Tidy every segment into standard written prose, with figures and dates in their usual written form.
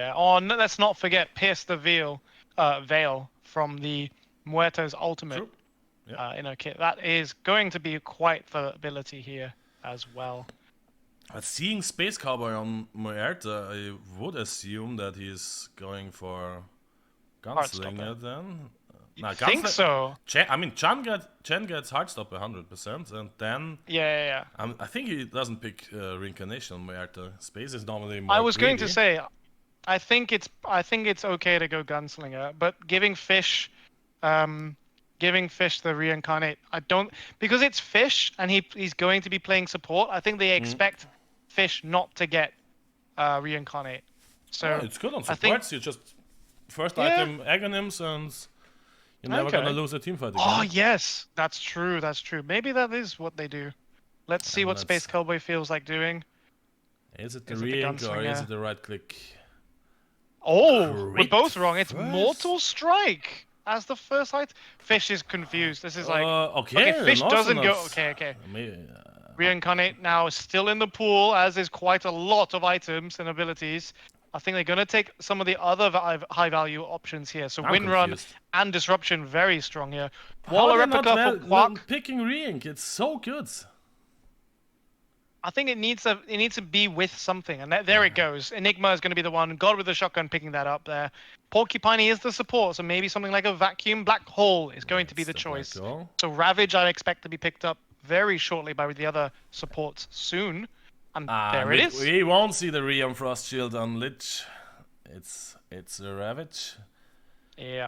Yeah. Oh, no, let's not forget Pierce the Veil from the Muerto's ultimate True. Yeah. in a kit. That is going to be quite the ability here as well. Seeing Space Cowboy on Muerta, I would assume that he's going for Gunslinger Heartstopper. then. You think so? I mean, Chen gets Heartstopper 100%, and then Yeah. I think he doesn't pick Reincarnation on Muerta. Space is normally I more was going to greedy. say, I think it's okay to go Gunslinger, but giving Fish the reincarnate, I don't, because it's Fish and he's going to be playing support. I think they expect Fish not to get reincarnate. Oh, So it's good on I think, supports. You just first yeah, item Agonyms and you're never gonna okay. lose a team fight Oh again. yes, that's true. That's true. Maybe that is what they do. Let's see And what Space Cowboy feels like doing. Is it the Is it the re-ink or is it Gunslinger? the right click? Oh, we're Crit both wrong. It's first? Mortal Strike as the first height. Fish is confused. This is like, okay, Okay, Fish also doesn't not. go. Okay. Maybe, Reincarnate now is still in the pool, as is quite a lot of items and abilities. I think they're going to take some of the other high value options here. So I'm Windrun confused. and Disruption very strong here. How are Waller they not Replica for Quack. picking re-ink? It's so good. I think it needs to be with something, and there it goes. Enigma is going to be the one. God with the shotgun picking that up there. Porcupine is the support, so maybe something like a vacuum. Black Hole is going to be It's the the black choice. hole. So Ravage I expect to be picked up very shortly by the other supports soon. And there it is. We won't see the Re-on Frost Shield on Lich. It's a Ravage. Yeah.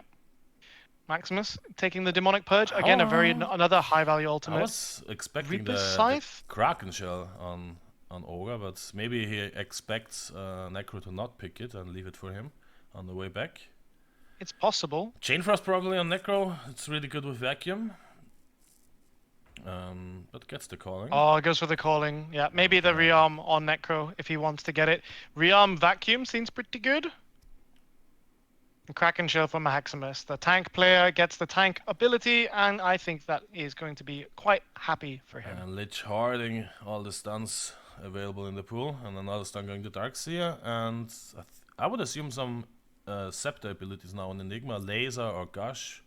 Maximus taking the Demonic Purge. Again, another high value I ultimate. was expecting Reaper's the Scythe? Kraken Shell on Ogre, but maybe he expects Necro to not pick it and leave it for him on the way back. It's possible. Chainfrost probably on Necro. It's really good with Vacuum. But gets the calling. Oh, it goes for the calling. Yeah, maybe the Rearm on Necro if he wants to get it. Rearm Vacuum seems pretty good. And Kraken Shell for Maximus. The tank player gets the tank ability, and I think that is going to be quite happy for him. And Lich harding all the stuns available in the pool, and another stun going to Darkseer, and I would assume some Scepter abilities now on Enigma, Laser or Gush.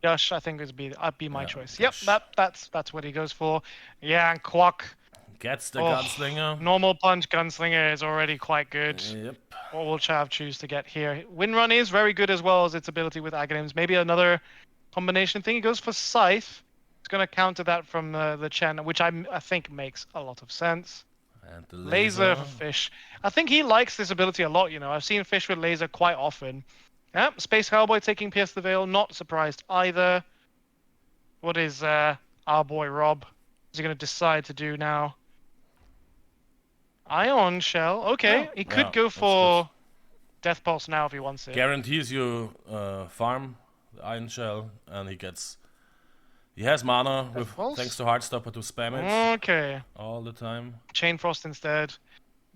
Gush, I think would be my choice. Gush. Yep, that's what he goes for. Yeah, and Quack Gets the Gunslinger. Normal punch Gunslinger is already quite good. Yep. What will Chav choose to get here? Windrun is very good as well as its ability with Agonyms. Maybe another combination thing. He goes for Scythe. It's going to counter that from the Chen, which I think makes a lot of sense. And the Laser for Fish. I think he likes this ability a lot, you know. I've seen Fish with Laser quite often. Yep, Space Cowboy taking Pierce the Veil. Not surprised either. What is our boy Rob? What's he going to decide to do now? Ion Shell. Okay, he could go for Death Pulse now if he wants it. Guarantees you farm the Iron Shell, and he has mana with thanks to Heartstopper to spam it. Okay. All the time. Chain Frost instead.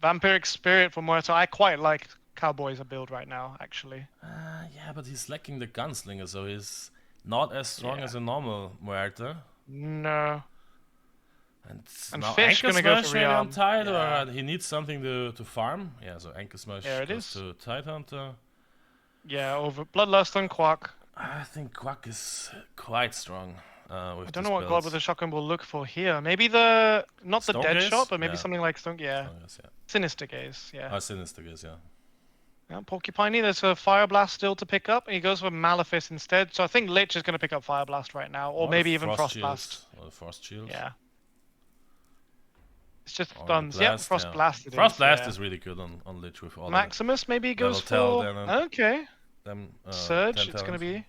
Vampiric Spirit for Muerto. I quite like Cowboy's build right now, actually. Yeah, but he's lacking the Gunslinger, so he's not as strong as a normal Muerto. No. And now Fish Anchor gonna go Smash for maybe on Rearm. Tide, or he needs something to farm. Yeah, so Anchor Smash goes to Tidehunter. Yeah, over Bloodlust and Quack. I think Quack is quite strong. I don't know what God with the Shotgun will look for here. Maybe not the Dead Shot, but maybe something like Stone. Yeah. Sinister Gaze. Yeah. Oh, Sinister Gaze. Yeah. Yeah, Porcupine, there's a Fire Blast still to pick up. He goes for Malefice instead. So I think Lich is going to pick up Fire Blast right now, or maybe even Frost Blast. Or Frost Shield. Yeah. It's just stuns. Yep, Frost Blast. Frost Blast is really good on Lich with all Maximus maybe goes for. Okay. Surge. It's going to be.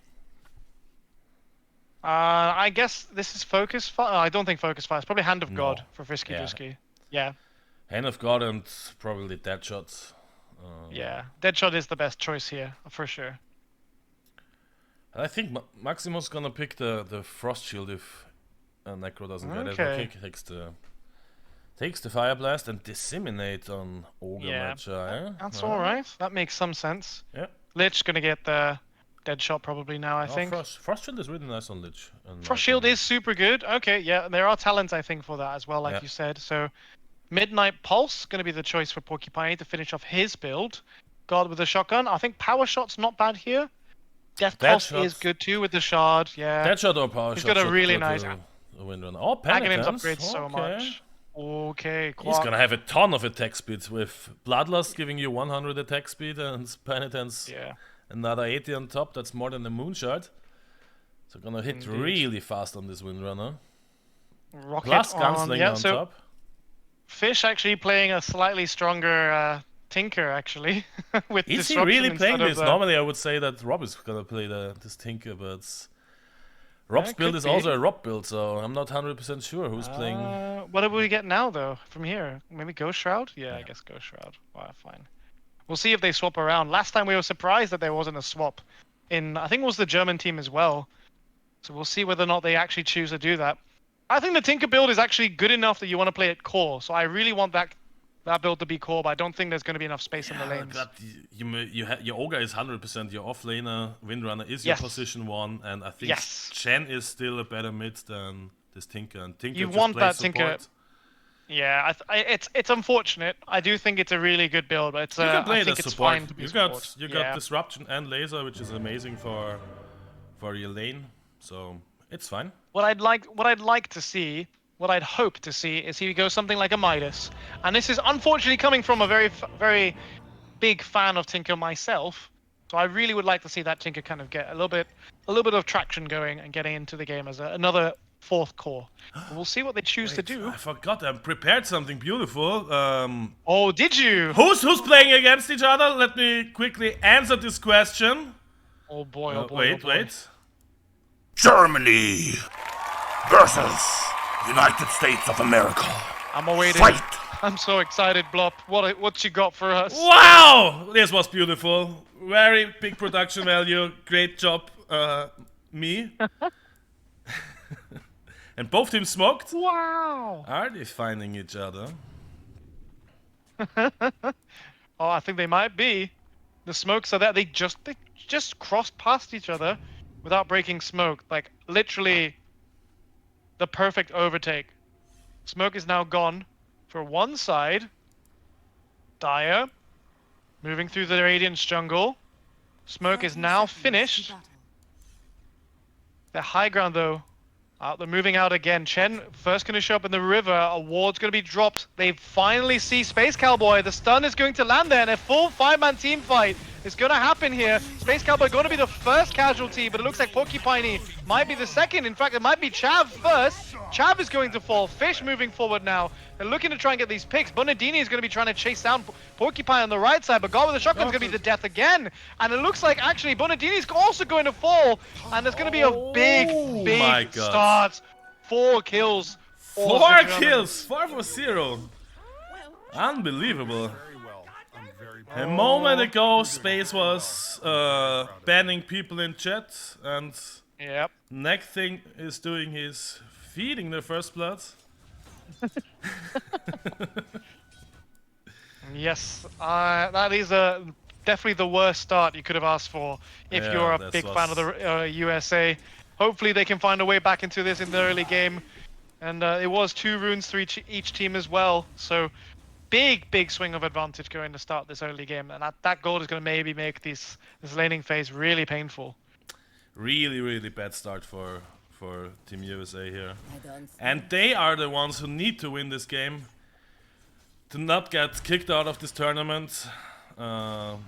I guess this is Focus Fire. I don't think Focus Fire. It's probably Hand of God for Frisky Dusky. Yeah. Hand of God and probably Deadshot. Yeah, Deadshot is the best choice here for sure. And I think Maximus gonna pick the Frost Shield if Necro doesn't get it. Okay, takes the Fire Blast and Disseminate on Ogre Magi. That's alright. That makes some sense. Yeah. Lich gonna get the Deadshot probably now, I think. Frost Shield is really nice on Lich. Frost Shield is super good. Okay, yeah, there are talents I think for that as well, like you said. So Midnight Pulse gonna be the choice for Porcupine to finish off his build. God with the shotgun. I think power shot's not bad here. Death Dead cost shot. is good too with the shard. Yeah. Dead shot or power He's shot got a should really go nice. to a Windrunner. Oh, Aghanim's penitence. upgrades so much. Okay, He's gonna have a ton of attack speed with Bloodlust giving you 100 attack speed and Penitence another 80 on top. That's more than the Moonshard. So gonna hit really fast on this Windrunner. Rocket Plus Gunslinger on so top. Fish actually playing a slightly stronger Tinker actually. With Is he disruption really playing instead of this? Normally I would say that Rob is gonna play this Tinker, but Rob's build is also a Rob build, so I'm not 100% sure who's playing. What do we get now though from here? Maybe Ghost Shroud? Yeah, I guess Ghost Shroud. Wow, fine. We'll see if they swap around. Last time we were surprised that there wasn't a swap in, I think it was the German team as well. So we'll see whether or not they actually choose to do that. I think the Tinker build is actually good enough that you want to play it core. So I really want that build to be core, but I don't think there's going to be enough space in the lanes. God, your Ogre is 100%. Your offlaner, Windrunner is your position 1, and I think Chen is still a better mid than this Tinker. And Tinker you just want that support. Tinker. Yeah, it's unfortunate. I do think it's a really good build, but it's you can play I think the it's support. fine to be You got disruption and laser, which is amazing for your lane. So it's fine. What I'd like to see, what I'd hope to see, is he goes something like a Midas, and this is unfortunately coming from a very big fan of Tinker myself. So I really would like to see that Tinker kind of get a little bit of traction going and getting into the game as another 4th core. We'll see what they choose to do. I forgot. I prepared something beautiful. Oh, did you? Who's playing against each other? Let me quickly answer this question. Oh boy, wait. Germany versus United States of America. I'm awaiting. Fight! I'm so excited, Blopp. What you got for us? Wow! This was beautiful. Very big production value. Great job, me. And both teams smoked. Wow! Are they finding each other? Oh, I think they might be. The smokes are there. They just crossed past each other without breaking smoke. Like literally, the perfect overtake. Smoke is now gone for one side. Dire moving through the Radiant's jungle. Smoke is now finished. The high ground though. They're moving out again. Chen first going to show up in the river. A ward's going to be dropped. They finally see Space Cowboy. The stun is going to land there, and a full 5-man team fight is going to happen here. Space Cowboy going to be the first casualty, but it looks like Porcupiney might be the second. In fact, it might be Chav first. Chav is going to fall. Fish moving forward now. They're looking to try and get these picks. Bonadini is going to be trying to chase down Porcupine on the right side, but God with the shotgun is going to be the death again. And it looks like actually Bonadini is also going to fall, and there's going to be a big start. 4 kills. 4 kills. 4 for 0. Unbelievable. A moment ago, Space was banning people in chat, and next thing is doing is feeding their first blood. Yes, that is definitely the worst start you could have asked for if you're a big fan of the USA. Hopefully they can find a way back into this in the early game. And it was 2 runes for each team as well. So big swing of advantage going to start this early game. And that gold is going to maybe make this laning phase really painful. Really bad start for Team USA here. And they are the ones who need to win this game to not get kicked out of this tournament. So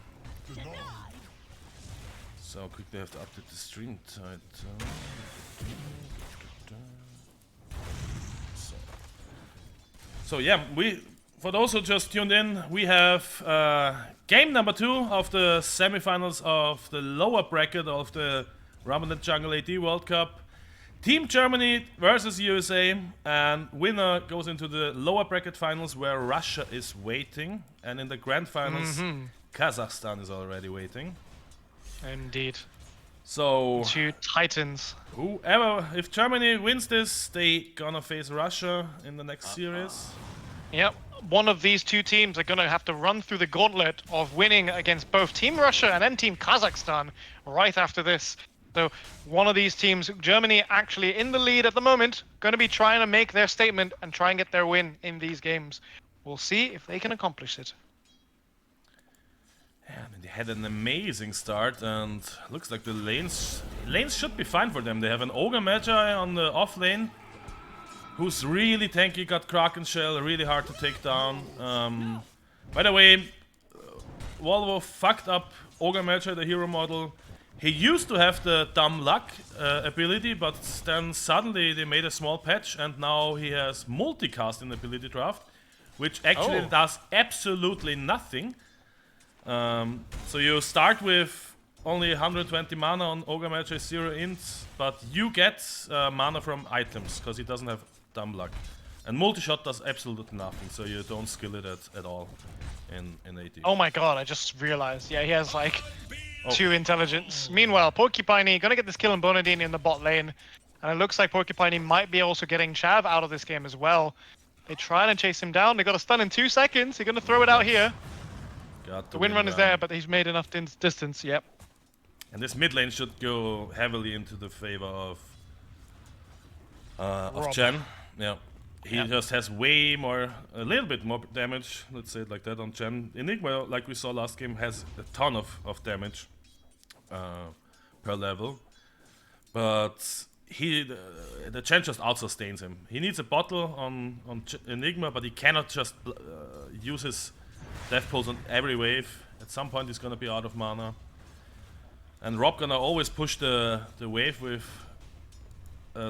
quickly have to update the stream title. So yeah, for those who just tuned in, we have game number 2 of the semifinals of the lower bracket of the Ramadan Jungle AD World Cup. Team Germany versus USA, and winner goes into the lower bracket finals where Russia is waiting, and in the grand finals Kazakhstan is already waiting. Indeed. So 2 titans. If Germany wins this, they gonna face Russia in the next series. Yep. One of these 2 teams are gonna have to run through the gauntlet of winning against both Team Russia and then Team Kazakhstan right after this. So one of these teams, Germany actually in the lead at the moment, going to be trying to make their statement and try and get their win in these games. We'll see if they can accomplish it. Yeah, I mean, they had an amazing start, and looks like the lanes should be fine for them. They have an Ogre Magi on the off lane, who's really tanky, got Kraken Shell, really hard to take down. By the way, Volvo fucked up Ogre Magi, the hero model. He used to have the dumb luck ability, but then suddenly they made a small patch, and now he has multicast in the ability draft, which actually does absolutely nothing. So you start with only 120 mana on Ogre Magi 0 int, but you get mana from items, because he doesn't have dumb luck. And multi-shot does absolutely nothing, so you don't skill it at all in AD. Oh my god, I just realized. Yeah, he has like 2 intelligence. Meanwhile, Porcupiney gonna get this kill on Bonadini in the bot lane. And it looks like Porcupiney might be also getting Chav out of this game as well. They try and chase him down. They got a stun in 2 seconds. They're gonna throw it out here. The wind run is there, but he's made enough distance, yep. And this mid lane should go heavily into the favor of Chen. Yeah. He just has way more, a little bit more damage, let's say it like that, on Chen. Enigma, like we saw last game, has a ton of damage per level. But the Chen just out-sustains him. He needs a bottle on Enigma, but he cannot just use his Death Pulse on every wave. At some point he's gonna be out of mana. And Rob gonna always push the wave with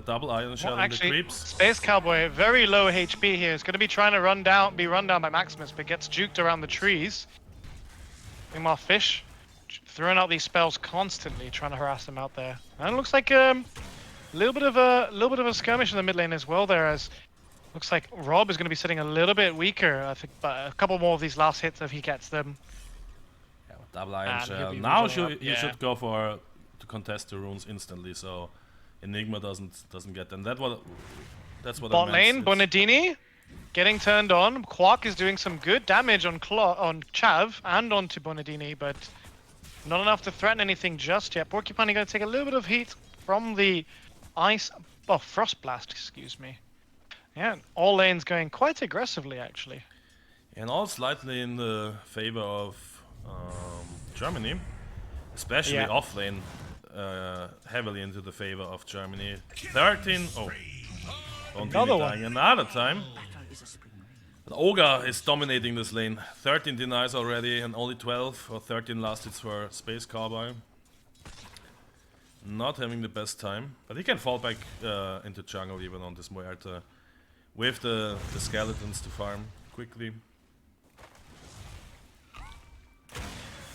double Iron Shell in the creeps. Space Cowboy, very low HP here. He's gonna be trying to be run down by Maximus, but gets juked around the trees. Meanwhile, Fish throwing out these spells constantly, trying to harass him out there. And it looks like a little bit of a skirmish in the mid lane as well. There, as looks like Rob is going to be sitting a little bit weaker. I think, but a couple more of these last hits if he gets them. Yeah, with double Iron Shell. Now he should go to contest the runes instantly, so Enigma doesn't get them. That's what bot I lane, Bonadini getting turned on. Quark is doing some good damage on Chav and onto Bonadini, but not enough to threaten anything just yet. Porcupine going to take a little bit of heat from the Frost Blast, excuse me. Yeah, all lanes going quite aggressively actually. And all slightly in the favor of Germany, especially off lane. Heavily into the favor of Germany. 13. Oh, another time. But Ogre is dominating this lane. 13 denies already, and only 12 or 13 last hits for Space Cowboy. Not having the best time, but he can fall back into jungle even on this Muerta with the skeletons to farm quickly.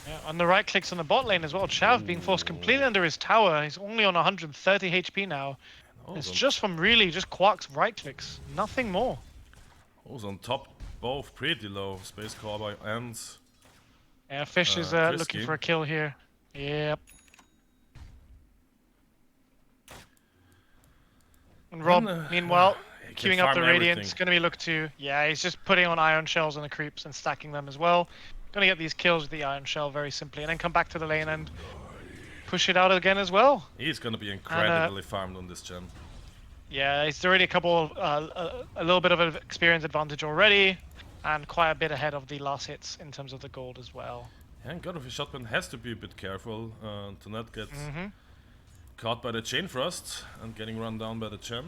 Yeah, on the right clicks on the bot lane as well. Chav being forced completely under his tower. He's only on 130 HP now. It's just from just Quark's right clicks. Nothing more. Who's on top? Both pretty low. Space Cowboy and... Yeah, Fish is looking for a kill here. Yep. And Rob, meanwhile, queuing up the Radiance. Gonna be looked to... Yeah, he's just putting on Iron Shells on the creeps and stacking them as well. Gonna get these kills with the Iron Shell very simply, and then come back to the lane and push it out again as well. He's gonna be incredibly farmed on this gen. Yeah, he's already a little bit of an experience advantage already, and quite a bit ahead of the last hits in terms of the gold as well. Yeah, and God of his Shotgun has to be a bit careful to not get caught by the Chain Frost and getting run down by the Chen.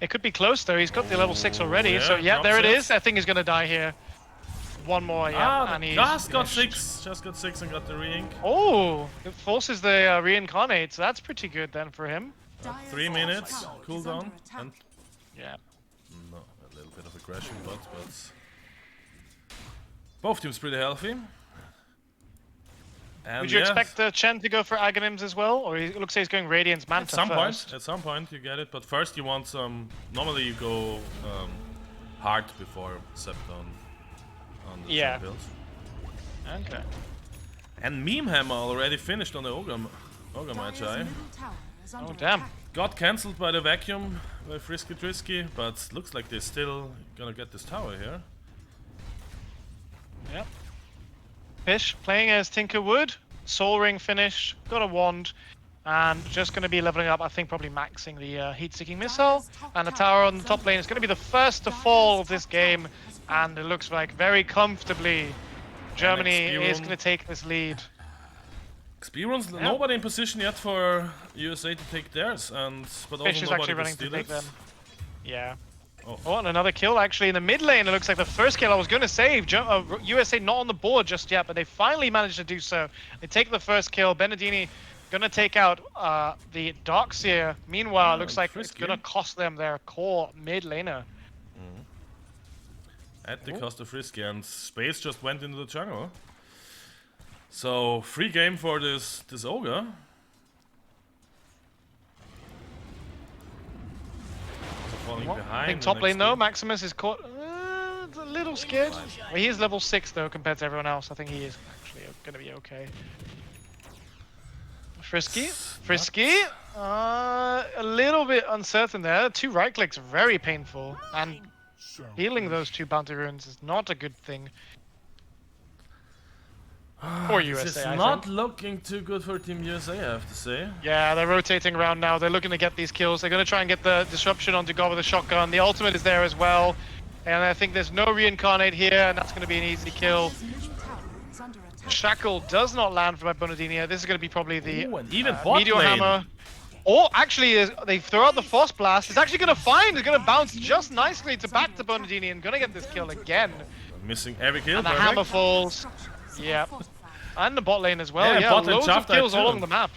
It could be close though. He's got the level 6 already, so yeah, there it is. I think he's gonna die here. One more, yeah, and he's just got 6 and got the re-ink. Oh, it forces the reincarnate, so that's pretty good then for him. 3 minutes cooldown, and yeah, no, a little bit of aggression, but both teams pretty healthy. And would you expect Chen to go for Aghanims as well, or it looks like he's going Radiance Manta At some point you get it, but first you want some. Normally you go hard before Septon. On the build. Okay. And Meme Hammer already finished on the Ogre Magi. Oh damn. Got cancelled by the vacuum by Frisky Trisky, but looks like they're still gonna get this tower here. Yep. Fish playing as Tinkerwood. Soul Ring finished, got a wand, and just going to be leveling up, I think probably maxing the heat-seeking missile. And the tower on the top lane is going to be the first to fall of this game. And it looks like very comfortably Germany XP is run. going to take this lead. XP runs, nobody in position yet for USA to take theirs, but Fish also is nobody actually to running to steal take it. them. Yeah. Oh. And another kill actually in the mid lane. It looks like the first kill I was going to save. USA not on the board just yet, but they finally managed to do so. They take the first kill. Benedini going to take out the Darkseer. Meanwhile, it looks like it's going to cost them their core mid laner. At the cost of Frisky, and Space just went into the jungle. So, free game for this Ogre. Falling behind. I think top lane though, Maximus is caught a little scared. Well, he is level 6 though compared to everyone else. I think he is actually going to be okay. Frisky, a little bit uncertain there. 2 right clicks, very painful, and healing those 2 bounty runes is not a good thing for USA. It's I not think. looking too good for Team USA, I have to say. Yeah, they're rotating around now. They're looking to get these kills. They're going to try and get the disruption onto God with a shotgun. The ultimate is there as well. And I think there's no reincarnate here, and that's going to be an easy kill. Shackle does not land for Bonadini. This is going to be probably the Meteor Hammer. Or actually, they throw out the Frost Blast. It's actually going to find. It's going to bounce just nicely to back to Bonadini and going to get this kill again. Missing every kill. And the hammer falls. Yep. And the bot lane as well. Yeah, loads of kills all along the map.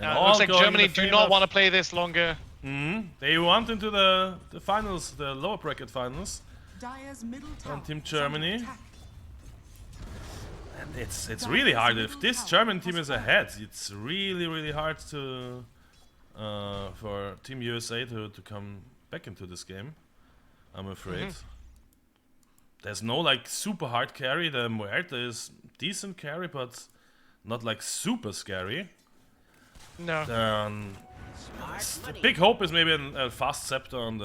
It looks like Germany do not want to play this longer. They want into the finals, the lower bracket finals. On Team Germany. And it's really hard. If this German team is ahead, it's really hard to for Team USA to come back into this game, I'm afraid. There's no like super hard carry. The Muerta is decent carry, but not like super scary. No. The big hope is maybe a fast scepter on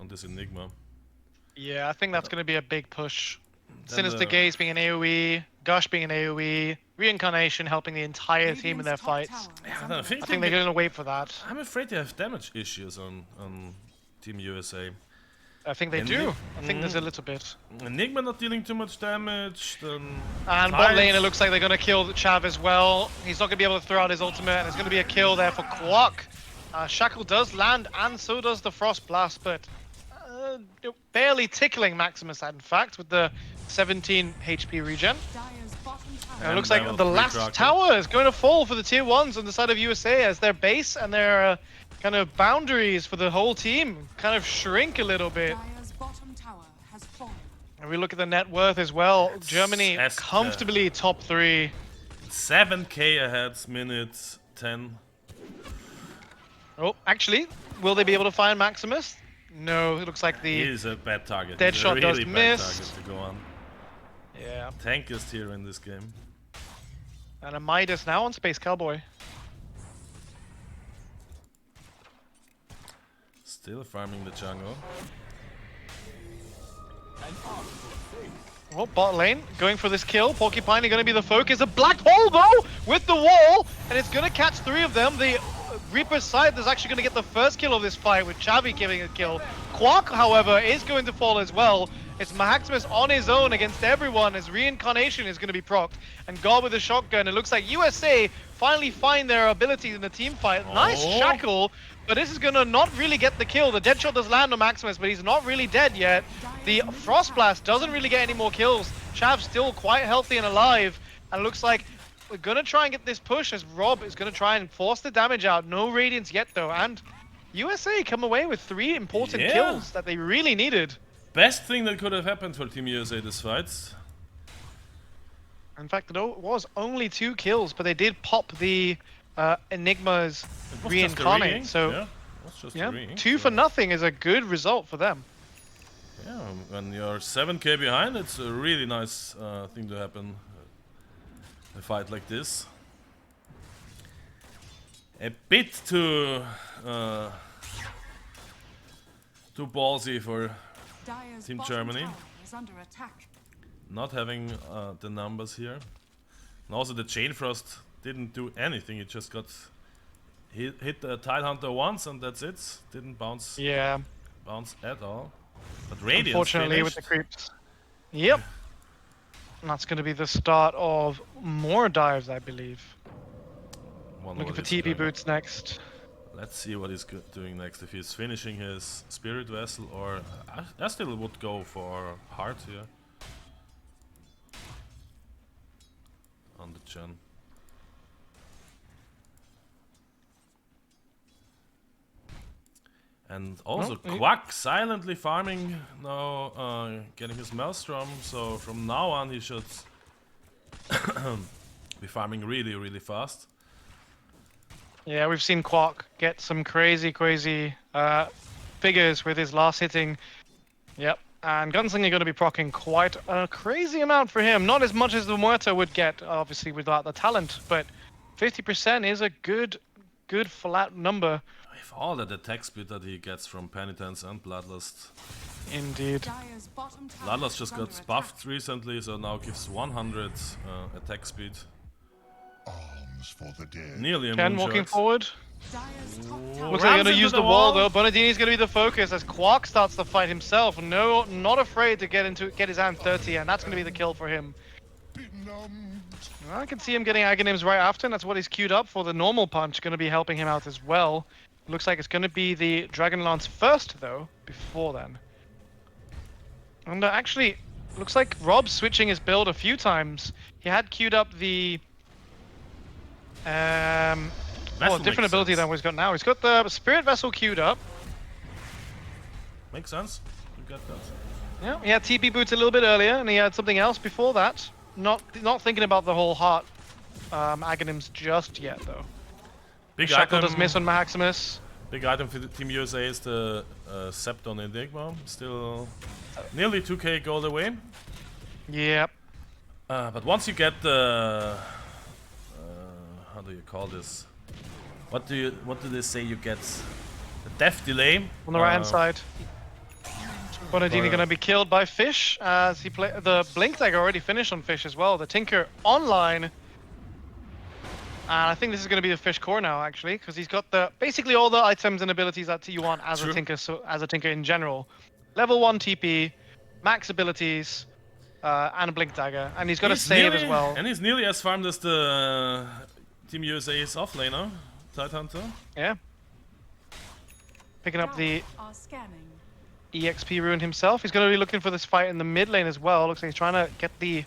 this Enigma. Yeah, I think that's going to be a big push. Sinister Gaze being an AoE, Gush being an AoE, Reincarnation helping the entire team in their fights. Yeah, I think they're going to wait for that. I'm afraid they have damage issues on Team USA. I think they do. I think there's a little bit. Enigma not dealing too much damage. And bot lane, it looks like they're going to kill Chav as well. He's not going to be able to throw out his ultimate, and it's going to be a kill there for Quack. Shackle does land, and so does the Frost Blast, but barely tickling Maximus, in fact, with the 17 HP regen. And it looks like the last tower is going to fall for the tier 1s on the side of USA as their base and their kind of boundaries for the whole team kind of shrink a little bit. And we look at the net worth as well. Germany comfortably top 3. 7k ahead, minute 10. Oh, actually, will they be able to find Maximus? No, it looks like the He is a bad target. Deadshot really does miss. Target to go on. Yeah. Tank is here in this game. And a Midas now on Space Cowboy. Still farming the jungle. Well, bot lane going for this kill. Porcupine are going to be the focus. A black hole though with the wall, and it's going to catch 3 of them. The Reaper's Scythe is actually going to get the first kill of this fight with Chavi giving a kill. Quark, however, is going to fall as well. It's Maximus on his own against everyone as Reincarnation is going to be procced. And God with a shotgun. It looks like USA finally find their abilities in the team fight. Nice shackle, but this is going to not really get the kill. The Deadshot does land on Maximus, but he's not really dead yet. The Frost Blast doesn't really get any more kills. Chav's still quite healthy and alive. And it looks like we're going to try and get this push as Rob is going to try and force the damage out. No Radiance yet though. And USA come away with 3 important kills that they really needed. Best thing that could have happened for Team USA this fight. In fact, it was only 2 kills, but they did pop the Enigma's Reincarnate. So, yeah, 2 for nothing is a good result for them. Yeah, when you're 7k behind, it's a really nice thing to happen. A fight like this. A bit too ballsy for Team Germany. Not having the numbers here. And also the Chain Frost didn't do anything. It just got hit the Tile Hunter once and that's it. Didn't bounce. Bounce at all. But Radiance unfortunately finished. with the creeps. Yep. And that's going to be the start of more dives, I believe. Looking for TP boots next. Let's see what he's doing next. If he's finishing his spirit vessel, or I still would go for heart here on the Chen. And also Quack silently farming now, getting his Maelstrom. So from now on he should be farming really, really fast. Yeah, we've seen Quark get some crazy figures with his last hitting. Yep, and Gunslinger going to be proccing quite a crazy amount for him. Not as much as the Muerta would get, obviously, without the talent, but 50% is a good flat number. With all that attack speed that he gets from Penitence and Bloodlust. Indeed. Bloodlust just got buffed recently, so now gives 100 attack speed. For the dead. Nearly a Ken moonshot. walking forward. Looks like they're gonna use the wall though. Bonadini's gonna be the focus as Quark starts the fight himself. No, not afraid to get his hand 30, and that's gonna be the kill for him. I can see him getting Aghanims right after, and that's what he's queued up for. The normal punch gonna be helping him out as well. Looks like it's gonna be the Dragon Lance first though, before then. And actually, looks like Rob's switching his build a few times. He had queued up the different ability than what he's got now. He's got the Spirit Vessel queued up. Makes sense. You get that. Yeah, he had TP boots a little bit earlier, and he had something else before that. Not thinking about the whole heart Aghanims just yet, though. Big Shackle item, does miss on Maximus. Big item for the Team USA is the Septon Enigma. Still nearly 2k gold away. Yep. But once you get the how do you call this? What do they say you get? The death delay on the right hand side. Bonadini gonna be killed by Fish as he play the Blink Dagger already finished on Fish as well. The Tinker online. And I think this is gonna be the Fish core now actually, because he's got basically all the items and abilities that you want as a Tinker, so as a Tinker in general. Level 1 TP, max abilities, and a Blink Dagger, and he's got a save as well. And he's nearly as farmed as the Team USA's offlaner, Tidehunter. Yeah. Picking up the EXP rune himself. He's going to be looking for this fight in the mid lane as well. Looks like he's trying to get the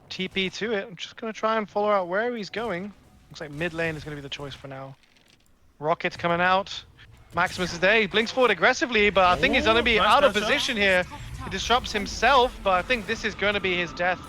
TP to it. I'm just going to try and follow out where he's going. Looks like mid lane is going to be the choice for now. Rocket's coming out. Maximus is there. He blinks forward aggressively, but I think he's going to be out of position here. He disrupts himself, but I think this is going to be his death.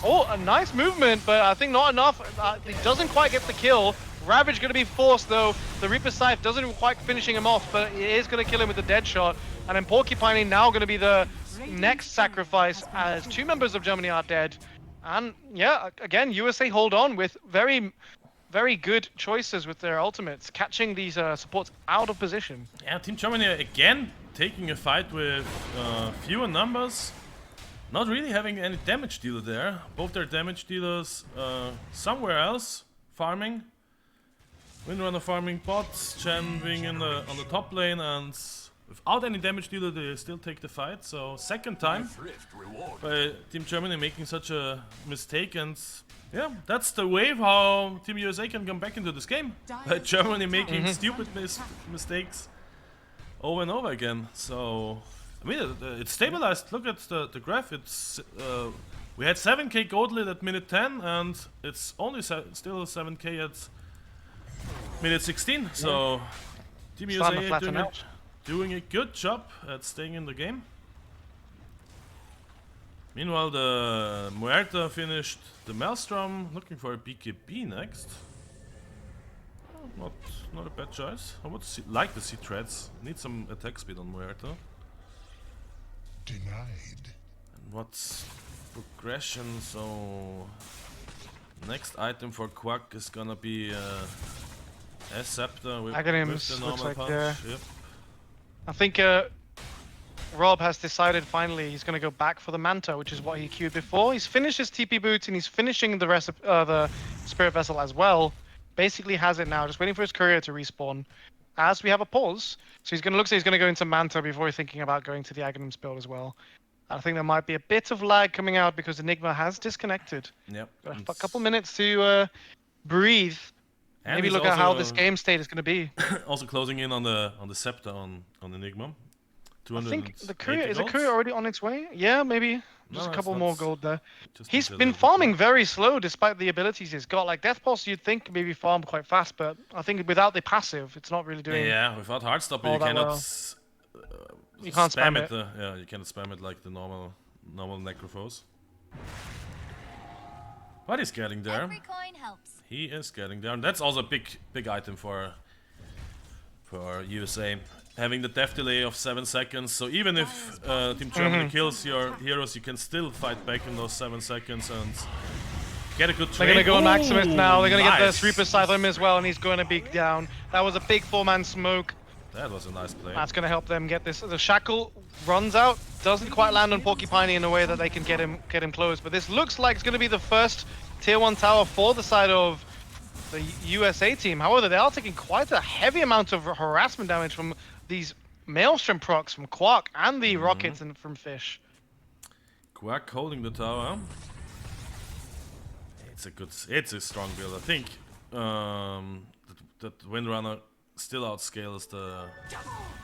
Oh, a nice movement, but I think not enough. He doesn't quite get the kill. Ravage going to be forced, though. The Reaper Scythe doesn't quite finishing him off, but it is going to kill him with the dead shot. And then Porcupine now going to be the next sacrifice as 2 members of Germany are dead. And yeah, again, USA hold on with very good choices with their ultimates, catching these supports out of position. Yeah, Team Germany again taking a fight with fewer numbers. Not really having any damage dealer there. Both their damage dealers somewhere else farming. Windrunner farming bots, Chen being on the top lane, and without any damage dealer they still take the fight. So second time by Team Germany making such a mistake, and yeah, that's the wave how Team USA can come back into this game. By Germany making stupid mistakes over and over again. So I mean, it's stabilized. Look at the graph. It's we had 7k gold lead at minute 10, and it's only still 7k at minute 16. So Team USA doing a good job at staying in the game. Meanwhile, the Muerta finished the Maelstrom, looking for a BKB next. Oh, not a bad choice. I would like to see Treads. Need some attack speed on Muerta. Denied. And what's progression? So next item for Quack is gonna be a scepter with the normal punch. Yep. I think Rob has decided finally he's going to go back for the Manta, which is what he queued before. He's finished his TP boots and he's finishing the rest of the Spirit Vessel as well. Basically has it now, just waiting for his courier to respawn as we have a pause. So he's going to look like he's going to go into Manta before he's thinking about going to the Aghanims build as well. I think there might be a bit of lag coming out because Enigma has disconnected. Yep. Got a couple minutes to breathe. And Maybe he's look at also, how this game state is going to be. Also closing in on the scepter on Enigma. I think the 280 courier is the golds? courier already on its way. Yeah, maybe just No, a it's couple not. more gold there. Just He's needs a been little bit farming more. very slow despite the abilities he's got. Like Death Pulse, you'd think maybe farm quite fast, but I think without the passive, it's not really doing. Yeah, without Heartstopper all you that cannot well. You can't spam it. it. Yeah, you cannot spam it like the normal Necrophos. But he's getting there. Every coin helps. He is getting there, and that's also a big item for USA. Having the death delay of 7 seconds, so even if Team Germany kills your heroes, you can still fight back in those 7 seconds and get a good trade. They're gonna go Maximus now. They're gonna get the nice. Reaper Scythe on him as well, and he's gonna be down. That was a big 4-man smoke. That was a nice play. That's gonna help them get this. The shackle runs out, doesn't quite land on Porcupiney in a way that they can get him closed. But this looks like it's gonna be the first tier 1 tower for the side of the USA team. However, they are taking quite a heavy amount of harassment damage from these Maelstrom procs from Quark and the rockets and from Fish. Quack holding the tower. It's a strong build. I think that Windrunner still outscales the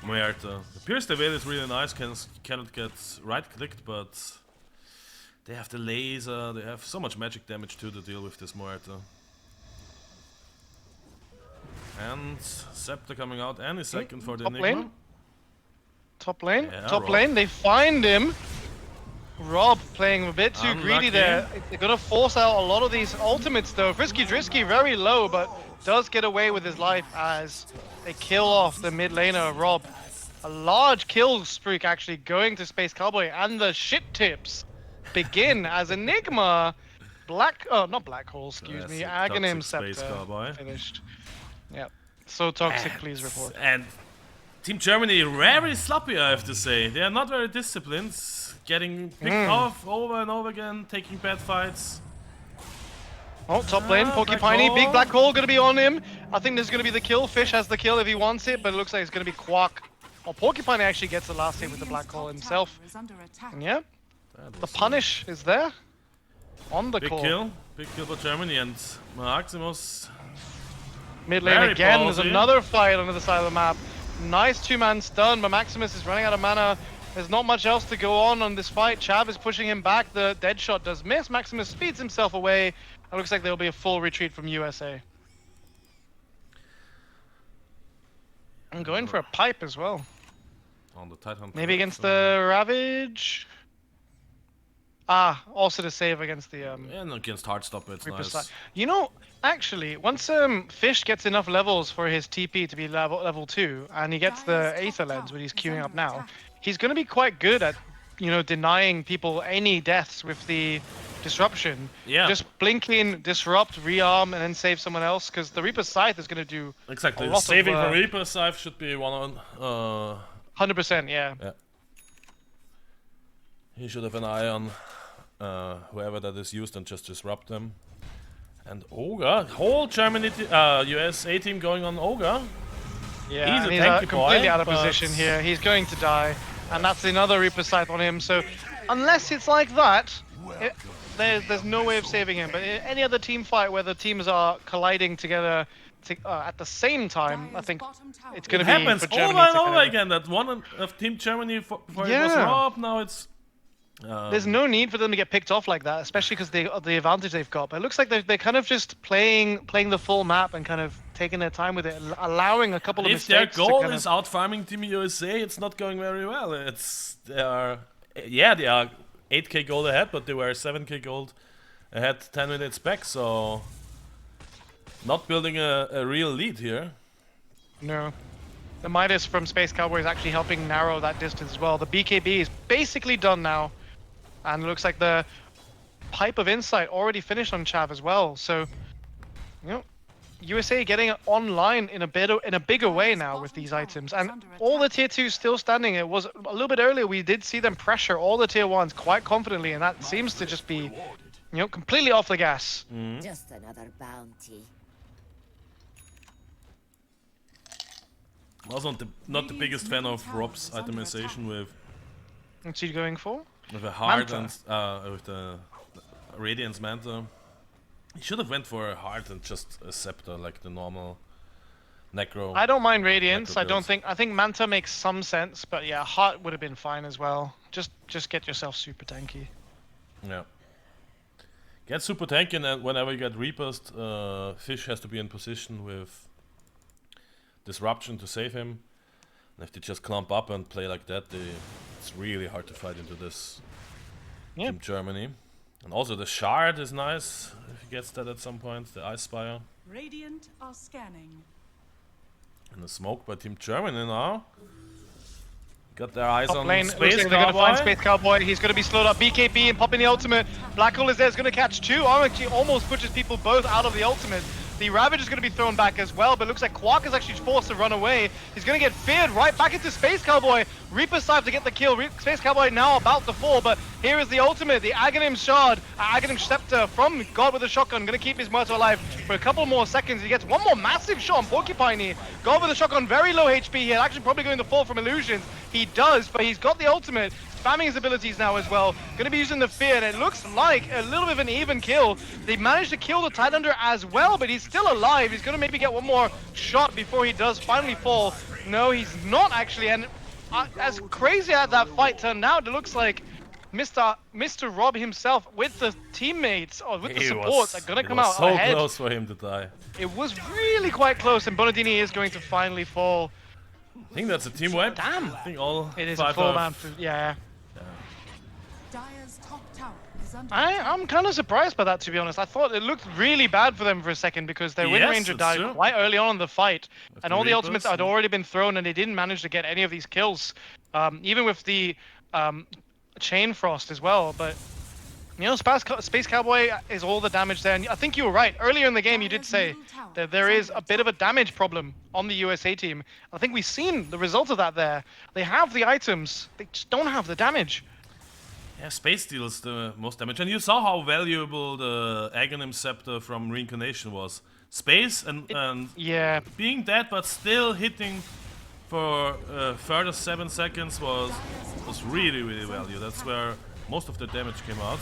Muerta. The Pierce the Veil is really nice. Cannot get right clicked, but they have the laser. They have so much magic damage too to deal with this Muerta. And Scepter coming out any second for the Top Enigma. lane. Top lane. Yeah, Top Rob. lane. They find him. Rob playing a bit too greedy Unlucky. there. They're gonna force out a lot of these ultimates though. Frisky Drisky very low, but does get away with his life as they kill off the mid laner Rob. A large kill streak actually going to Space Cowboy, and the shit tips begin as Enigma not Black Hole, excuse me, Aghanim Scepter Space Cowboy. finished. Yep. So toxic, please report. And Team Germany very sloppy, I have to say. They are not very disciplined, getting picked off over and over again, taking bad fights. Oh, top lane, Porcupiney, Black big Hole. Black Hole gonna be on him. I think this is gonna be the kill. Fish has the kill if he wants it, but it looks like it's gonna be Quark. Oh, Porcupine actually gets the last hit with the Black Hole himself. And yeah, the punish is there on the Big call. kill for Germany, and Maximus. Mid lane Very again, there's ballsy. another fight on the other side of the map. Nice 2-man stun, but Maximus is running out of mana. There's not much else to go on this fight. Chav is pushing him back. The dead shot does miss. Maximus speeds himself away. It looks like there'll be a full retreat from USA. I'm going for a pipe as well. On the Titan. Maybe against the Ravage. Also to save against the And against Heartstopper, it's Reaper nice. Scythe. You know, actually, once Fish gets enough levels for his TP to be level 2, and he gets the Aether Lens when he's queuing up now, he's going to be quite good at, denying people any deaths with the disruption. Yeah. Just blink in, disrupt, rearm, and then save someone else, because the Reaper Scythe is going to do Exactly. a lot Saving of, for Reaper Scythe should be one on. 100%, yeah. He should have an eye on whoever that is used and just disrupt them. And Ogre, whole Germany, USA team going on Ogre. Yeah, He's a and tanky completely boy, out of but- position here. He's going to die, and that's another Reaper Scythe on him. So, unless it's like that, there's no way of saving him. But in any other team fight where the teams are colliding together at the same time, I think it's going It to be happens for over Germany and to over kind of- again. That one of Team Germany before it was Yeah. Rob, now it's. There's no need for them to get picked off like that, especially because the advantage they've got. But it looks like they're kind of just playing the full map and kind of taking their time with it, allowing a couple of If their mistakes. goal to is out farming Team USA, it's not going very well. They are 8k gold ahead, but they were 7k gold ahead 10 minutes back, so not building a real lead here. No. The Midas from Space Cowboy is actually helping narrow that distance as well. The BKB is basically done now. And it looks like the Pipe of Insight already finished on Chav as well. So, USA getting it online in a bigger way now with these items. And all the tier 2s still standing. It was a little bit earlier we did see them pressure all the tier 1s quite confidently, and that seems to just be, completely off the gas. Just another bounty. Also not the biggest fan of Rob's itemization with What's he going for? With a heart Manta. and with the Radiance Manta. He should have went for a heart and just a scepter like the normal Necro. I don't mind Radiance. Necro I don't builds. think. I think Manta makes some sense, but yeah, Heart would have been fine as well. Just get yourself super tanky. Yeah. Get super tanky, and then whenever you get Reapers, Fish has to be in position with Disruption to save him. And if they just clump up and play like that, it's really hard to fight into this Team Germany. And also the Shard is nice if he gets that at some point, the Ice Spire. Radiant are scanning. And the smoke by Team Germany now. Got their eyes Top on lane, Space looks like they're gonna find Cowboy. Space Cowboy. He's gonna be slowed up. BKB and popping the ultimate. Black Hole is there. Is gonna catch two. Actually almost pushes people both out of the ultimate. The Ravage is going to be thrown back as well, but looks like Quark is actually forced to run away. He's going to get feared right back into Space Cowboy. Reaper side to get the kill. Space Cowboy now about to fall, but here is the ultimate, the Aghanim Shard, Aghanim Scepter from God with a Shotgun. Going to keep his Murder alive for a couple more seconds. He gets one more massive shot on Porcupine. God with a Shotgun, very low HP here. Actually probably going to fall from Illusions. He does, but he's got the ultimate. Spamming his abilities now as well. Going to be using the fear, and it looks like a little bit of an even kill. They managed to kill the Tidelander as well, but he's still alive. He's going to maybe get one more shot before he does finally fall. No, he's not actually, and as crazy as that fight turned out, it looks like Mr. Rob himself with the teammates, or with the supports, are going to come out so ahead. So close for him to die. It was really quite close, and Bonadini is going to finally fall. I think that's a team wipe. Damn! I think all It is a five full of- man, yeah. Dire's top tower is under I'm kind of surprised by that, to be honest. I thought it looked really bad for them for a second because their Wind Yes, Ranger it's died true. quite early on in the fight, and the all the Reapers, ultimates had yeah. already been thrown, and they didn't manage to get any of these kills, even with the Chain Frost as well. But you know, Space Cowboy is all the damage there, and I think you were right. Earlier in the game, you did say that there is a bit of a damage problem on the USA team. I think we've seen the result of that there. They have the items, they just don't have the damage. Yeah, Space deals the most damage, and you saw how valuable the Aghanim Scepter from Reincarnation was. Space and Yeah. being dead, but still hitting for further 7 seconds was really valuable. That's where most of the damage came out.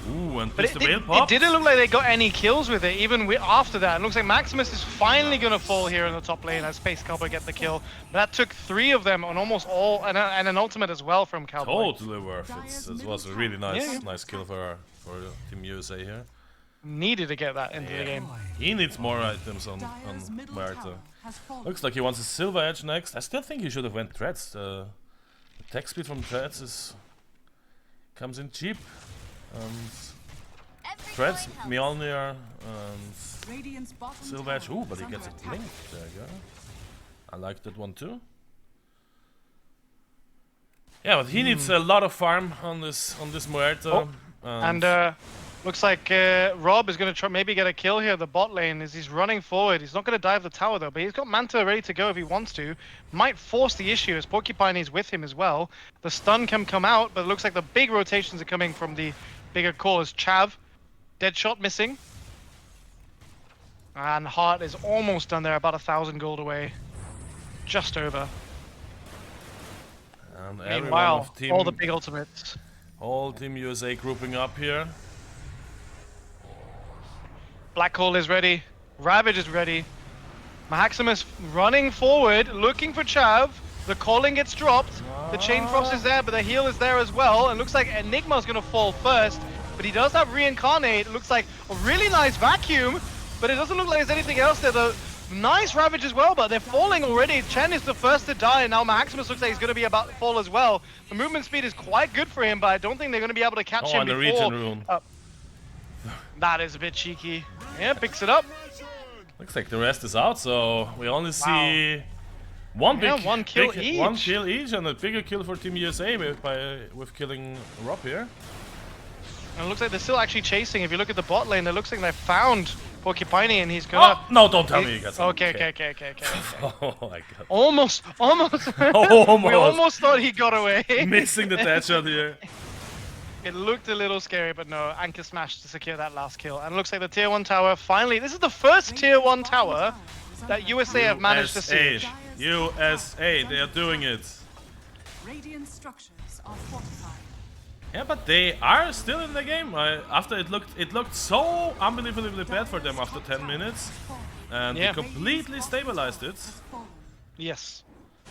Ooh, and But the Veil it pop. didn't look like they got any kills with it, even after that. It looks like Maximus is finally going to fall here in the top lane as Space Cowboy get the kill. But that took 3 of them on almost all, and an ultimate as well from Cowboy. Totally worth it. It was a really nice kill for Team USA here. Needed to get that into the game. He needs more items on Dire's middle Muerta. tower has fallen. Looks like he wants a Silver Edge next. I still think he should have went Threads. The attack speed from Threads comes in cheap. And Threads, Mjolnir, and Radiant's bottom Silver Edge. tower Ooh, but is he gets a under blink. attack. There you go. I like that one too. Yeah, but he needs a lot of farm on this Muerta. And looks like Rob is going to try maybe get a kill here. The bot lane as he's running forward. He's not going to dive the tower though, but he's got Manta ready to go if he wants to. Might force the issue as Porcupine is with him as well. The stun can come out, but it looks like the big rotations are coming from the bigger cores. Chav, dead shot missing. And Heart is almost done there, about 1,000 gold away. Just over. And everyone Meanwhile, of team, all the big ultimates. all Team USA grouping up here. Black Hole is ready. Ravage is ready. Maximus running forward, looking for Chav. The calling gets dropped. The Chain Frost is there, but the heal is there as well. And looks like Enigma's going to fall first. But he does have Reincarnate. It looks like a really nice vacuum. But it doesn't look like there's anything else there. The nice Ravage as well, but they're falling already. Chen is the first to die, and now Maximus looks like he's going to be about to fall as well. The movement speed is quite good for him, but I don't think they're going to be able to catch him and the before. regen rune. That is a bit cheeky. Yeah, picks it up. Looks like the rest is out, so we only see one Yeah, big one kill big- one each. kill each, and a bigger kill for Team USA with killing Rob here. And it looks like they're still actually chasing. If you look at the bot lane, it looks like they found Porcupine and he's gonna... Oh no! Don't tell me you got some. Okay. Oh my god! Almost. Almost. We almost thought he got away. Missing the dead shot here. It looked a little scary, but no. Anchor smash to secure that last kill. And it looks like the tier 1 tower finally... This is the first tier 1 tower that USA have managed to siege. USA, they are doing it. Radiant structures are fortified. Yeah, but they are still in the game. After it looked so unbelievably bad for them after 10 minutes, and they completely stabilized it. Yes.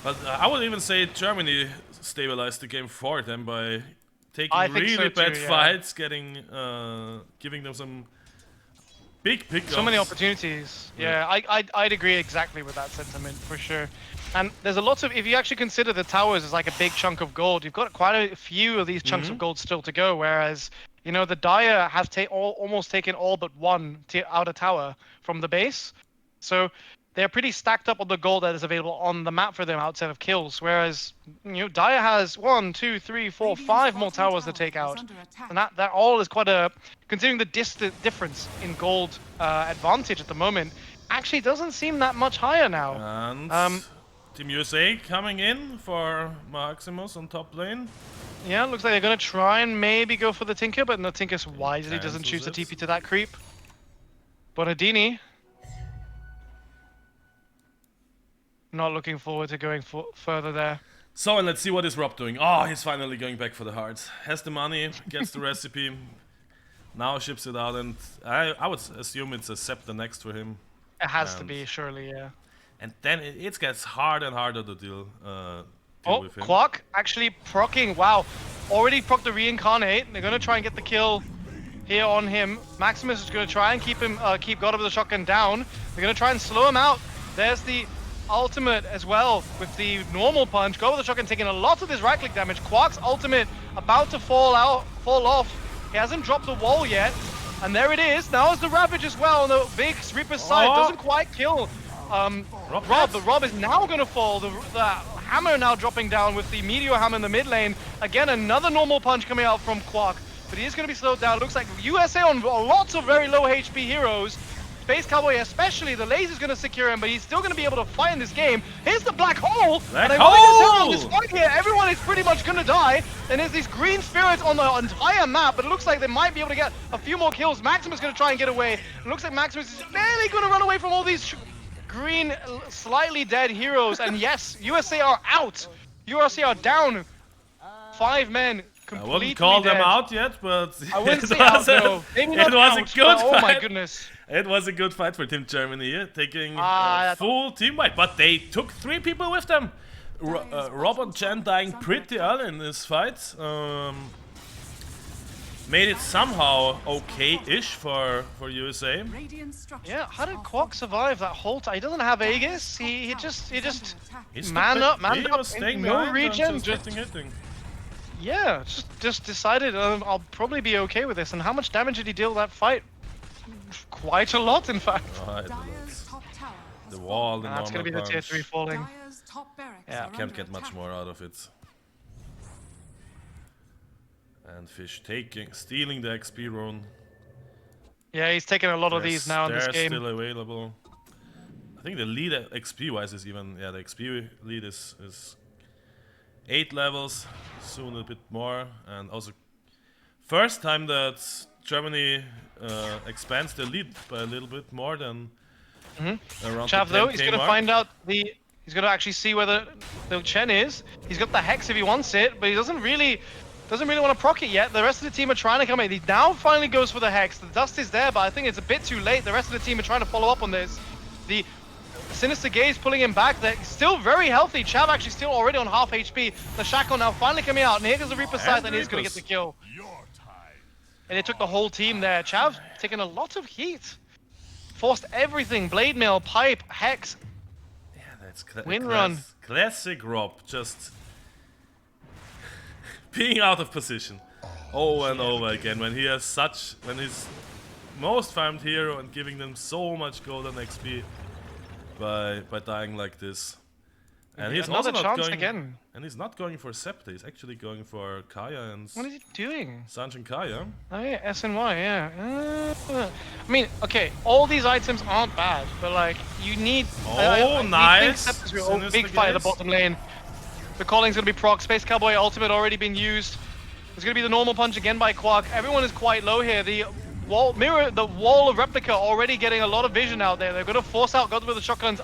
But I would even say Germany stabilized the game for them by taking really bad fights, giving them some big pickups. So many opportunities. Yeah, I'd agree exactly with that sentiment for sure. And there's a lot of, if you actually consider the towers as like a big chunk of gold, you've got quite a few of these chunks of gold still to go. Whereas, you know, the Dire has almost taken all but one outer tower from the base. So they're pretty stacked up on the gold that is available on the map for them outside of kills. Whereas, you know, Dire has 1, 2, 3, 4, 5 more towers to take out. And that all is quite a, considering the difference in gold advantage at the moment, actually doesn't seem that much higher now. And Team USA coming in for Maximus on top lane. Yeah, looks like they're going to try and maybe go for the Tinker, but no, Tinker wisely doesn't choose to TP to that creep. Bonadini. Not looking forward to going further there. So, and let's see what is Rob doing. Oh, he's finally going back for the hearts. Has the money, gets the recipe, now ships it out, and I would assume it's a scepter next for him. It has to be, surely, yeah. And then it gets harder and harder to deal with him. Quark actually proccing. Wow, already procced the reincarnate. They're gonna try and get the kill here on him. Maximus is gonna try and keep God of the Shotgun down. They're gonna try and slow him out. There's the ultimate as well with the normal punch. God of the Shotgun taking a lot of this right click damage. Quark's ultimate about to fall off. He hasn't dropped the wall yet. And there it is. Now is the Ravage as well on the big Reaper's side. Doesn't quite kill Rob, but Rob is now going to fall. The hammer now dropping down with the Meteor Hammer in the mid lane. Again, another normal punch coming out from Quark, but he is going to be slowed down. Looks like USA on lots of very low HP heroes. Space Cowboy especially, the laser's going to secure him, but he's still going to be able to fight in this game. Here's the Black Hole! Black and Hole! This fight here, everyone is pretty much going to die. And there's these green spirits on the entire map, but it looks like they might be able to get a few more kills. Maximus is going to try and get away. It looks like Maximus is barely going to run away from all these green, slightly dead heroes. And yes, USA are out. USA are down. 5 men. I wouldn't call them out yet, but I wouldn't say out, no. Maybe not it was out, a good fight. Oh my goodness. It was a good fight for Team Germany, taking full team wipe, but they took 3 people with them. Rob and Jen dying pretty early in this fight. Made it somehow okay-ish for USA. Yeah, how did Quark survive that whole time? He doesn't have Aegis. He just manned up, no regen, just hitting. Yeah, just decided I'll probably be okay with this. And how much damage did he deal that fight? Quite a lot, in fact. Right, the wall, the that's gonna be the tier 3 falling. Yeah, can't get much more out of it. And Fish stealing the XP rune. Yeah, he's taking a lot of these now in this game. They're still available. I think the lead XP wise is even, yeah, the XP lead is 8 levels, soon a bit more, and also first time that Germany expands the lead by a little bit more than around Chav, the 10K though, he's gonna mark. find out he's gonna actually see where the Chen is. He's got the Hex if he wants it, but he doesn't really want to proc it yet. The rest of the team are trying to come in. He now finally goes for the Hex. The dust is there, but I think it's a bit too late. The rest of the team are trying to follow up on this. The Sinister Gaze pulling him back. They're still very healthy. Chav actually still already on half HP. The Shackle now finally coming out. And here goes the Reaper side, and he's going to get the kill. And it took the whole team there. Chav taking a lot of heat. Forced everything. Blade Mail, Pipe, Hex. Yeah, that's run. Classic Rob, just being out of position over and over again when he has when he's most farmed hero and giving them so much gold and XP by dying like this. And he's also not going again. And he's not going for Scepter, he's actually going for Kaya and what is he doing? Sanjin Kaya. Oh yeah, SNY, yeah. I mean, okay, all these items aren't bad, but like you need nice. Big fight at the bottom lane. The calling's gonna be proc. Space Cowboy ultimate already been used. There's gonna be the normal punch again by Quark. Everyone is quite low here. The wall of Replica already getting a lot of vision out there. They're gonna force out God with the Shotgun's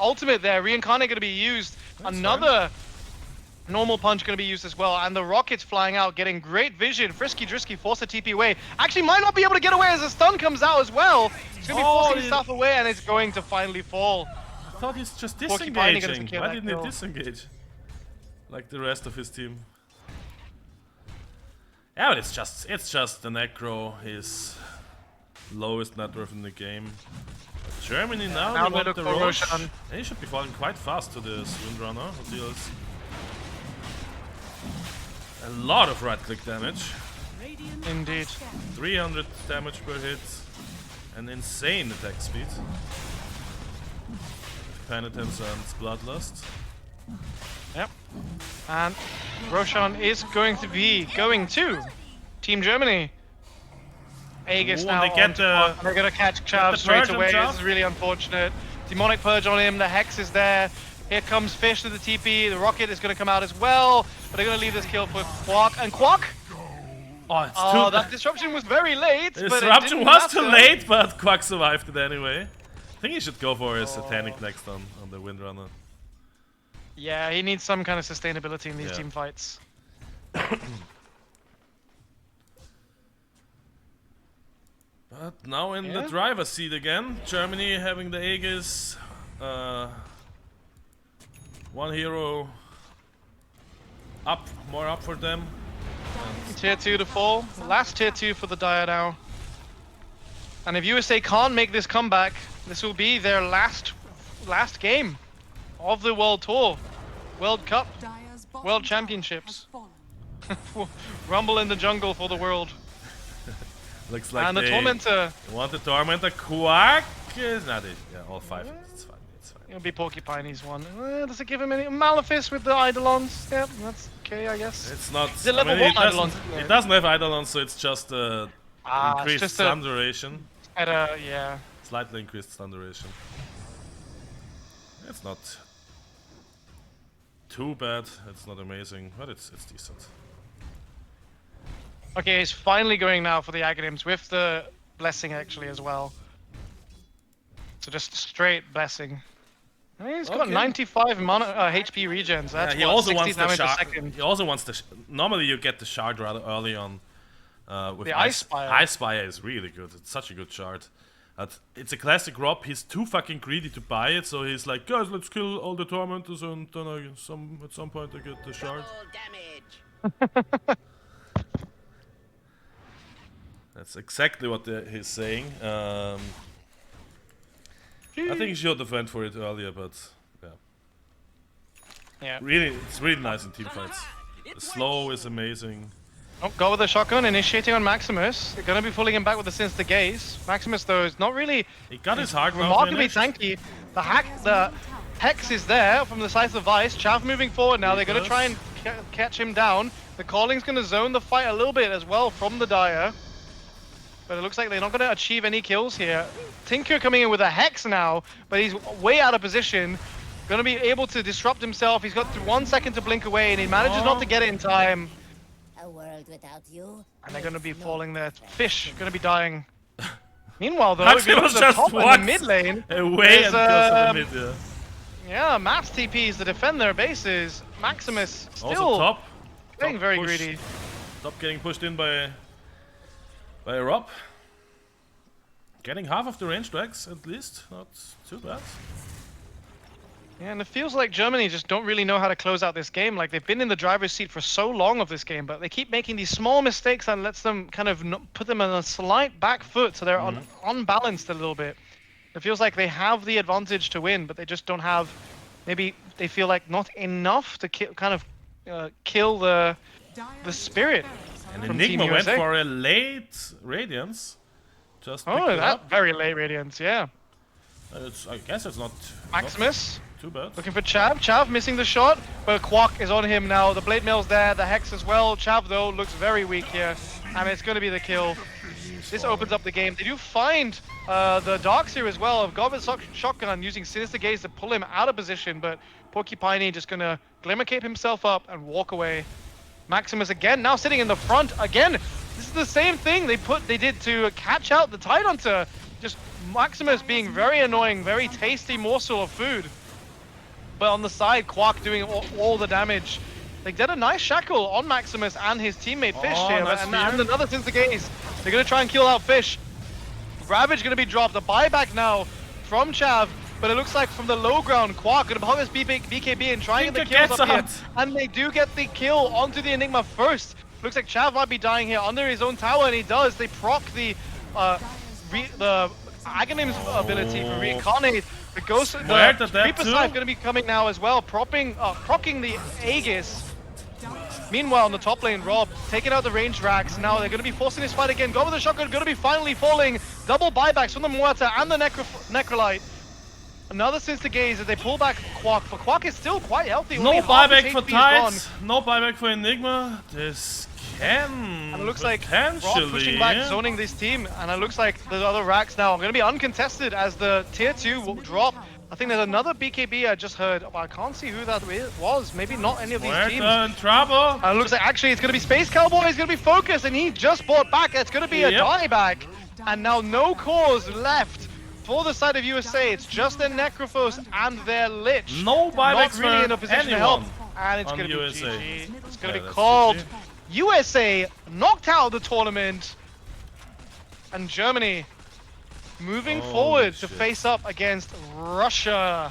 ultimate there. Reincarnate gonna be used. Another Normal punch going to be used as well, and the rockets flying out, getting great vision. Frisky Drisky force a TP away. Actually, might not be able to get away as the stun comes out as well. It's going to be forcing stuff away, and it's going to finally fall. I thought he's just Porcupine disengaging. gonna Why didn't kill. he disengage? Like the rest of his team. Yeah, but it's just the Necro, his lowest net worth in the game. Germany now now they they want look the for Roche. Roshan. He should be falling quite fast to this Windrunner, who deals a lot of right-click damage. Radiant Indeed. are scanning. 300 damage per hit. An insane attack speed. Penitence and Bloodlust. Yep. And Roshan is going to Team Germany. Aegis Ooh, now they get onto the- Quack. They're gonna catch Chav the straight Purge on away. Chav. This is really unfortunate. Demonic Purge on him. The Hex is there. Here comes Fish to the TP. The Rocket is gonna come out as well. But they're gonna leave this kill for Quack. And Quack! Oh, it's Oh, too. that disruption was very late. The but it disruption didn't was too matter. late, but Quack survived it anyway. I think he should go for his Satanic next on the Windrunner. Yeah, he needs some kind of sustainability in these Yeah. team fights. But now in the Yeah. driver's seat again. Germany having the Aegis. One hero more up for them. Tier 2 to fall. Last tier 2 for the Dire now. And if USA can't make this comeback, this will be their last game of the World Tour. World Cup. Dire's bottom World tower Championships. has fallen. Rumble in the jungle for the world. Looks like And the they Tormentor. want the Tormentor. Quack is not it. Yeah, all 5. It's fine. It's fine. It'll be Porcupine's one. Does it give him any Malefice with the Eidolons? Yep, that's okay, I guess. It's not. it level one Eidolons? It doesn't have Eidolons, so it's just It's increased just stun duration. yeah. Slightly increased stun duration. It's not too bad. It's not amazing, but it's decent. Okay, he's finally going now for the Aghanims with the Blessing actually as well. So just straight Blessing. I mean, he's got Okay. 95 HP regens. That's he what, also 60 wants the damage a shard. second. He also wants the. Normally, you get the shard rather early on. With The Ice Spire. Ice Spire is really good. It's such a good shard. It's a classic Rob. He's too fucking greedy to buy it, so he's like, guys, let's kill all the tormentors, and then at some point I get the shard. That's exactly what he's saying. I think he should have went for it earlier, but yeah. Yeah. Really, it's really nice in teamfights. The slow is amazing. Oh, go with the shotgun, initiating on Maximus. They're gonna be pulling him back with the Sinister Gaze. Maximus, though, is not really He got his hard round remarkably finished. tanky. The Hex is there from the Scythe of Vice. Chav moving forward now. They're gonna try and catch him down. The Calling's gonna zone the fight a little bit as well from the Dire. But it looks like they're not gonna achieve any kills here. Tinker coming in with a Hex now, but he's way out of position. Gonna be able to disrupt himself. He's got 1 second to blink away, and he manages not to get it in time. A world without you. And they're gonna be falling there. Fish gonna be dying. Meanwhile, though, if Maximus you look at the just top and the walks mid lane, away and there's, goes to the mid. Yeah. yeah, Maps TPs to defend their bases. Maximus Also still top. getting top very push. greedy. Top getting pushed in by Rob. Getting half of the range tracks at least. Not too bad. Yeah, and it feels like Germany just don't really know how to close out this game. Like, they've been in the driver's seat for so long of this game, but they keep making these small mistakes and lets them kind of put them on a slight back foot, so they're unbalanced a little bit. It feels like they have the advantage to win, but they just don't have, maybe they feel like not enough to kill the spirit. And From Enigma Team went USA. for a late Radiance. Just picked Oh, it that up. very late Radiance, yeah. I guess it's not Maximus too bad. looking for Chav. Chav missing the shot, but Quack is on him now. The Blade Mail's there, the Hex as well. Chav, though, looks very weak here, and it's going to be the kill. This opens up the game. They do find the Darkseer as well. Of Goblet Shotgun using Sinister Gaze to pull him out of position, but Porcupine just going to Glimmer Cape himself up and walk away. Maximus again, now sitting in the front again. This is the same thing they did to catch out the Tidehunter. Just Maximus being very annoying, very tasty morsel of food. But on the side, Quark doing all the damage. They did a nice shackle on Maximus and his teammate Fish Oh, here, nice and spear. another since the gaze. They're gonna try and kill out Fish. Ravage gonna be dropped. A buyback now from Chav, but it looks like from the low ground, Quark gonna hug his BKB and trying to get the Tinker kills gets up here. out. And they do get the kill onto the Enigma first. Looks like Chav might be dying here under his own tower, and he does. They proc the Aghanim's ability for reincarnate. The Ghost, Swear the to that Reaper too. side gonna be coming now as well, procking the Aegis. Meanwhile, on the top lane, Rob taking out the range racks. Now they're going to be forcing this fight again. Go with the shotgun, going to be finally falling. Double buybacks from the Muerta and the Necrolite. Another since the gaze as they pull back Quark, but Quark is still quite healthy. No Only half his buyback for HP is gone. Tides, no buyback for Enigma. This can And it looks like Rob potentially, pushing back, yeah. zoning this team. And it looks like the other racks now are going to be uncontested as the tier 2 will drop. I think there's another BKB I just heard, but I can't see who that was. Maybe not any of these teams. Muerta in trouble. And it looks like actually it's going to be Space Cowboy, he's going to be focused, and he just bought back. It's going to be a Yep. dieback. And now no cores left for the side of USA. It's just their Necrophos and their Lich. No buybacks Not really for in a position to help. anyone And it's on going to be USA. GG. It's going Yeah, to be that's called GG. USA knocked out of the tournament. And Germany moving Holy forward to shit. face up against Russia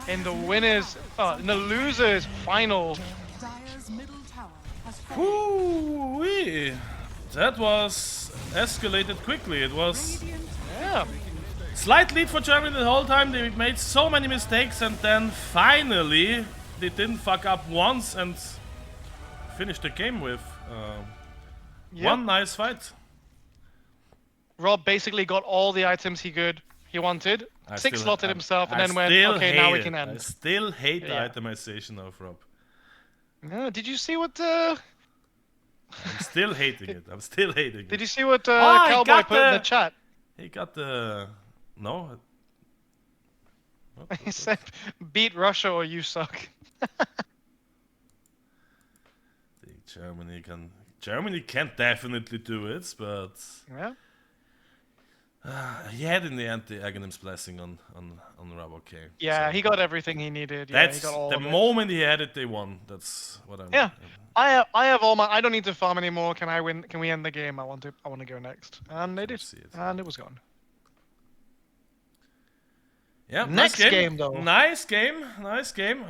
in the losers final. Dire's middle tower has fallen. Woo-wee. That was escalated quickly. It was Radiant Yeah. slight lead for Germany the whole time. They made so many mistakes, and then finally they didn't fuck up once and finished the game with Yep. one nice fight. Rob basically got all the items he wanted. Six slotted himself, and then went, okay, now we can I end. still hate Yeah. the itemization of Rob. Did you see what? I'm still hating it. I'm still hating it. Did you see what Oh, he Cowboy got put in the the- chat? He got the no. He said, "Beat Russia or you suck." Germany can definitely do it, but Yeah. he had in the end the Aghanim's blessing on Rob. Okay. Yeah, so he got everything he needed. Yeah, that's he got all the of it. moment he had it. They won. That's what I'm. Yeah. I have all my. I don't need to farm anymore. Can I win? Can we end the game? I want to go next. And they did. see it. And it was gone. Yeah. Next nice game, though. Nice game. Nice game.